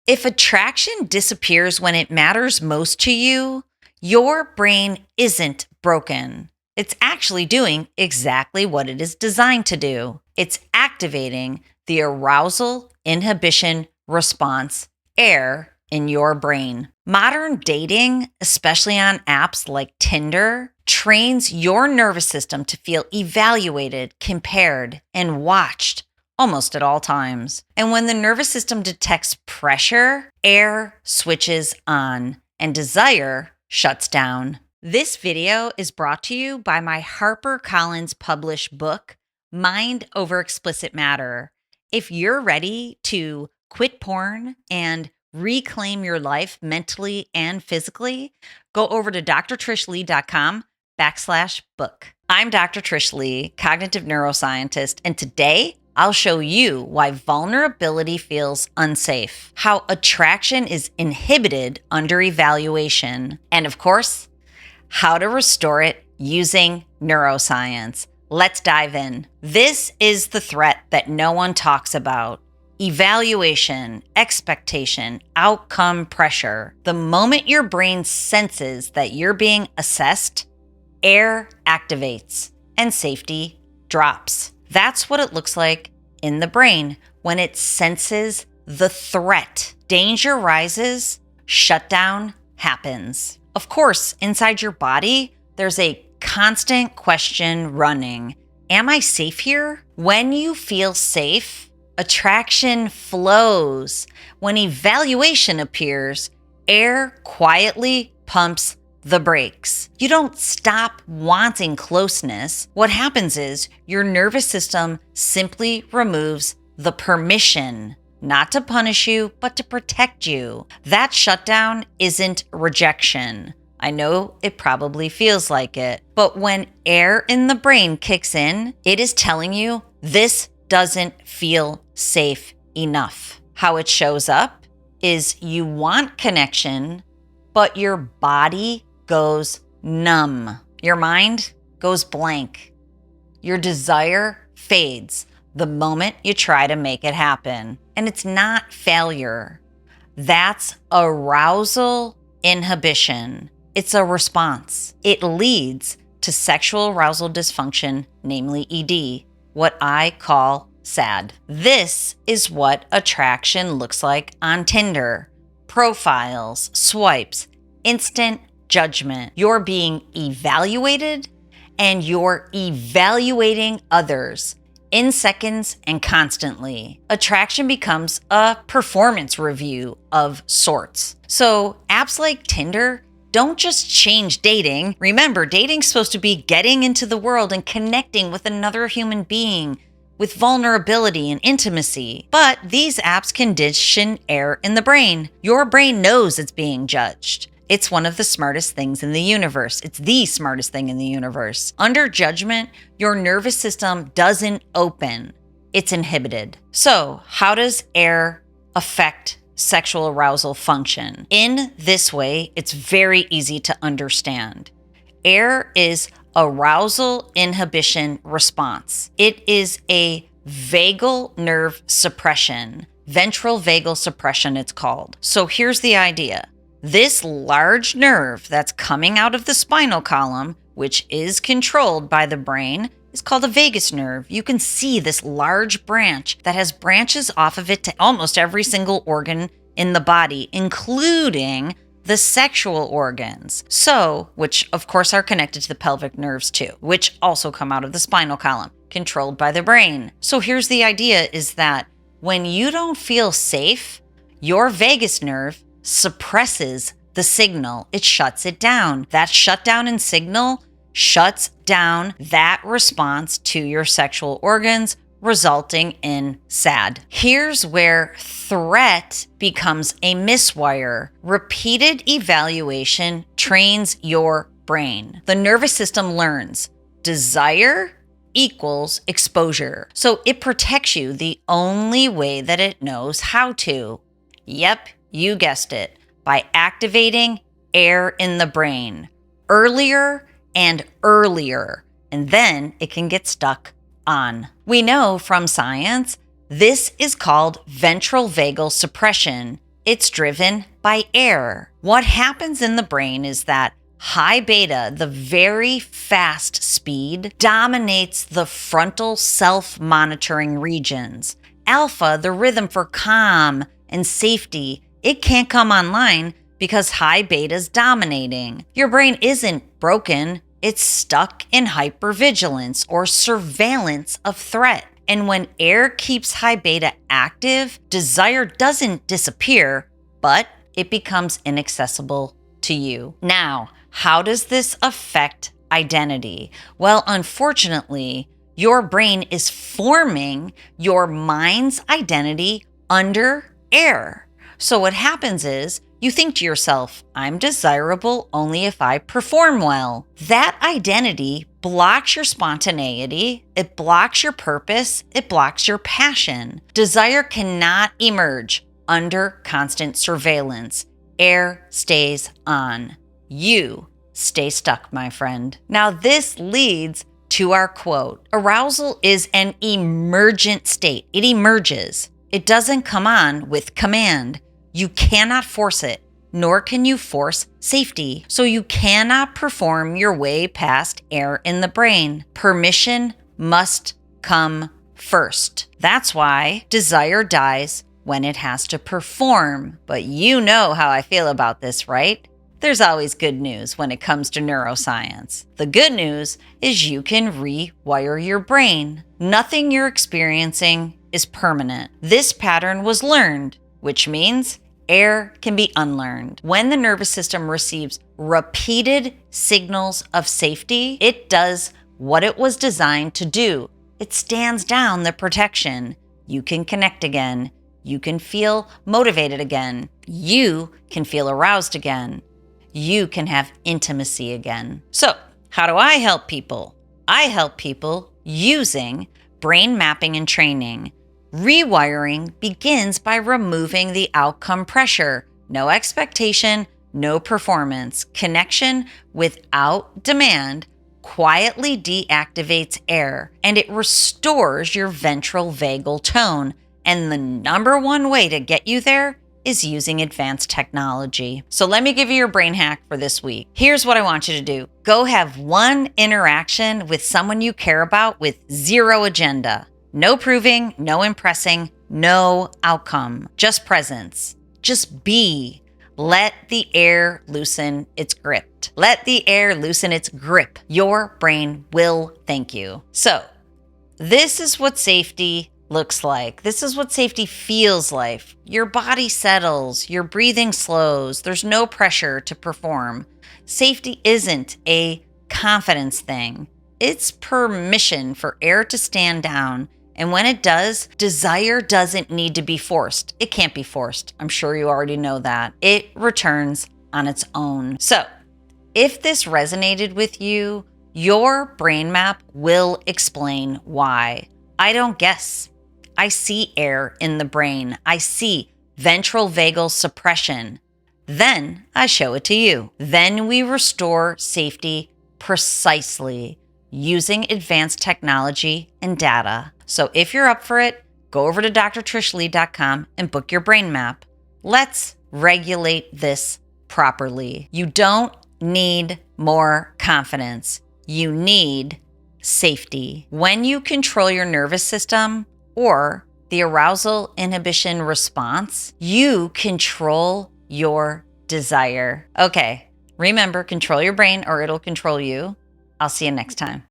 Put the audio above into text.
If attraction disappears when it matters most to you, your brain isn't broken. It's actually doing exactly what it is designed to do. It's activating the arousal inhibition response, AIR, in your brain. Modern dating, especially on apps like Tinder, trains your nervous system to feel evaluated, compared, and watched almost at all times. And when the nervous system detects pressure, AIR switches on and desire shuts down. This video is brought to you by my HarperCollins published book, Mind Over Explicit Matter. If you're ready to quit porn and reclaim your life mentally and physically, go over to drtrishlee.com/book. I'm Dr. Trish Lee, cognitive neuroscientist, and today I'll show you why vulnerability feels unsafe, how attraction is inhibited under evaluation, and of course, how to restore it using neuroscience. Let's dive in. This is the threat that no one talks about. Evaluation, expectation, outcome pressure. The moment your brain senses that you're being assessed, AIR activates and safety drops. That's what it looks like in the brain when it senses the threat. Danger rises, shutdown happens. Of course, inside your body, there's a constant question running. Am I safe here? When you feel safe, attraction flows. When evaluation appears, AIR quietly pumps the brakes. You don't stop wanting closeness. What happens is your nervous system simply removes the permission, not to punish you, but to protect you. That shutdown isn't rejection. I know it probably feels like it, but when AIR in the brain kicks in, it is telling you this doesn't feel safe enough. How it shows up is you want connection, but your body goes numb. Your mind goes blank. Your desire fades the moment you try to make it happen. And it's not failure. That's arousal inhibition. It's a response. It leads to sexual arousal dysfunction, namely ED, what I call SAD. This is what attraction looks like on Tinder. Profiles, swipes, instant judgment. You're being evaluated and you're evaluating others in seconds and constantly. Attraction becomes a performance review of sorts. So apps like Tinder don't just change dating. Remember, dating's supposed to be getting into the world and connecting with another human being with vulnerability and intimacy. But these apps condition AIR in the brain. Your brain knows it's being judged. It's one of the smartest things in the universe. It's the smartest thing in the universe. Under judgment, your nervous system doesn't open. It's inhibited. So, how does AIR affect sexual arousal function? In this way, it's very easy to understand. AIR is arousal inhibition response. It is a vagal nerve suppression. Ventral vagal suppression, it's called. So here's the idea. This large nerve that's coming out of the spinal column, which is controlled by the brain, is called a vagus nerve. You can see this large branch that has branches off of it to almost every single organ in the body, including the sexual organs. So, which of course are connected to the pelvic nerves too, which also come out of the spinal column, controlled by the brain. So here's the idea is that when you don't feel safe, your vagus nerve suppresses the signal. It shuts it down. That shutdown in signal shuts down that response to your sexual organs, resulting in SAD. Here's where threat becomes a miswire. Repeated evaluation trains your brain. The nervous system learns desire equals exposure. So it protects you the only way that it knows how to. Yep, you guessed it, by activating AIR in the brain earlier and earlier, and then it can get stuck on. We know from science this is called ventral vagal suppression. It's driven by air. What happens in the brain is that high beta, the very fast speed, dominates the frontal self-monitoring regions. Alpha, the rhythm for calm and safety, it can't come online because high beta's dominating. Your brain isn't broken, it's stuck in hypervigilance or surveillance of threat. And when air keeps high beta active, desire doesn't disappear, but it becomes inaccessible to you. Now, how does this affect identity? Well, unfortunately, your brain is forming your mind's identity under air. So what happens is you think to yourself, I'm desirable only if I perform well. That identity blocks your spontaneity, it blocks your purpose, it blocks your passion. Desire cannot emerge under constant surveillance. Air stays on. You stay stuck, my friend. Now, this leads to our quote. Arousal is an emergent state. It emerges. It doesn't come on with command. You cannot force it, nor can you force safety. So you cannot perform your way past air in the brain. Permission must come first. That's why desire dies when it has to perform. But you know how I feel about this, right? There's always good news when it comes to neuroscience. The good news is you can rewire your brain. Nothing you're experiencing is permanent. This pattern was learned, which means air can be unlearned. When the nervous system receives repeated signals of safety, it does what it was designed to do. It stands down the protection. You can connect again. You can feel motivated again. You can feel aroused again. You can have intimacy again. So, how do I help people? I help people using brain mapping and training. Rewiring begins by removing the outcome pressure. No expectation, no performance. Connection without demand quietly deactivates air, and it restores your ventral vagal tone. And the number one way to get you there is using advanced technology. So let me give you your brain hack for this week. Here's what I want you to do. Go have one interaction with someone you care about with zero agenda. No proving, no impressing, no outcome. Just presence. Just be. Let the air loosen its grip. Let the air loosen its grip. Your brain will thank you. So, this is what safety looks like. This is what safety feels like. Your body settles, your breathing slows, there's no pressure to perform. Safety isn't a confidence thing. It's permission for air to stand down. And when it does, desire doesn't need to be forced. It can't be forced. I'm sure you already know that. It returns on its own. So, if this resonated with you, your brain map will explain why. I don't guess. I see air in the brain. I see ventral vagal suppression. Then I show it to you. Then we restore safety precisely using advanced technology and data. So if you're up for it, go over to drtrishlee.com and book your brain map. Let's regulate this properly. You don't need more confidence. You need safety. When you control your nervous system or the arousal inhibition response, you control your desire. Okay, remember, control your brain or it'll control you. I'll see you next time.